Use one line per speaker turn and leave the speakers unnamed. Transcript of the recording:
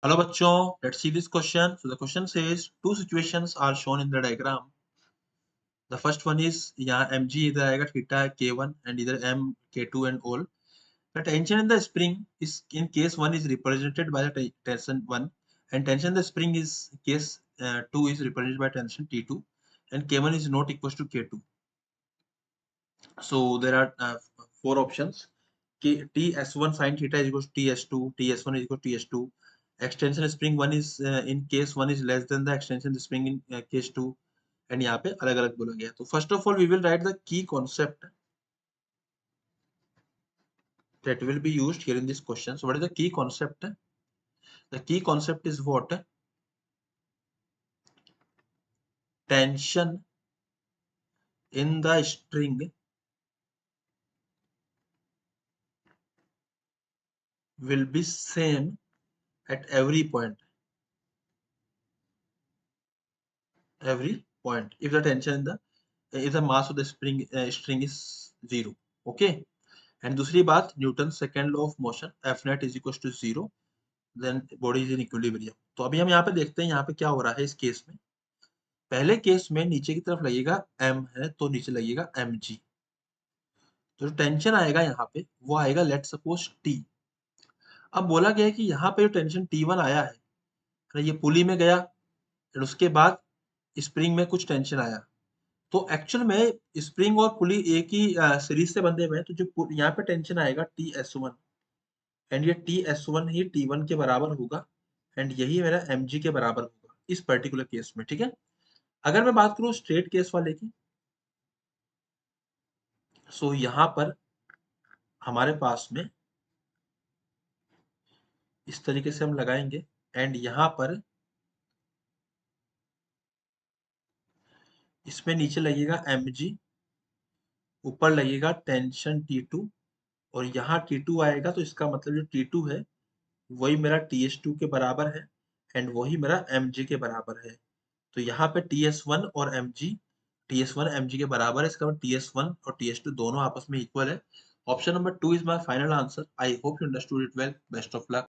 Hello बच्चों, let's see this question. So the question says two situations are shown in the diagram. The first one is यहाँ mg इधर आएगा theta k1 and इधर m k2 and all. The tension in the spring is in case 1 is represented by the tension 1 and tension in the spring is case 2 is represented by tension T2 and k1 is not equals to k2. So there are four options. Ts1 sin theta is equals to Ts2, Ts1 is equal to Ts2. Extension spring 1 is in case 1 is less than the extension spring in case 2 and यहाँ पे अलग अलग बोला गया. तो first of all we will write the key concept that will be used here in this question. So what is the key concept? The key concept is what? Tension in the string will be same at every point. Every point. If the tension in the if the mass of the string is 0. Okay. And दूसरी बात Newton second law of motion F net is equal to 0 then body is in equilibrium. तो अभी हम यहाँ पे देखते हैं यहाँ पे क्या हो रहा है इस केस में. पहले केस में नीचे की तरफ लगेगा m है तो नीचे लगेगा mg. तो जो टेंशन आएगा यहाँ पे वो आएगा लेट सपोज t. अब बोला गया है कि यहाँ पे जो टेंशन T1 आया है ये पुली में गया और उसके बाद स्प्रिंग में कुछ टेंशन आया. तो एक्चुअल में स्प्रिंग और पुली एक ही सीरीज से बंधे हुए हैं. तो जो यहाँ पे टेंशन आएगा TS1 एंड ये TS1 ही T1 के बराबर होगा एंड यही मेरा mg के बराबर होगा इस पर्टिकुलर केस में. ठीक है. अगर मैं बात करूं स्ट्रेट केस वाले की, सो यहां पर हमारे पास में इस तरीके से हम लगाएंगे एंड यहां पर इसमें नीचे लगेगा mg, ऊपर लगेगा टेंशन T2 और यहाँ T2 आएगा तो इसका मतलब जो T2 है वही मेरा TS2 के बराबर है एंड वही मेरा mg के बराबर है. तो यहाँ पे TS1 और mg TS1 mg के बराबर है. इसका मतलब TS1 और TS2 दोनों आपस में इक्वल है. Option number 2 is my final answer. I hope you understood it well. Best of luck.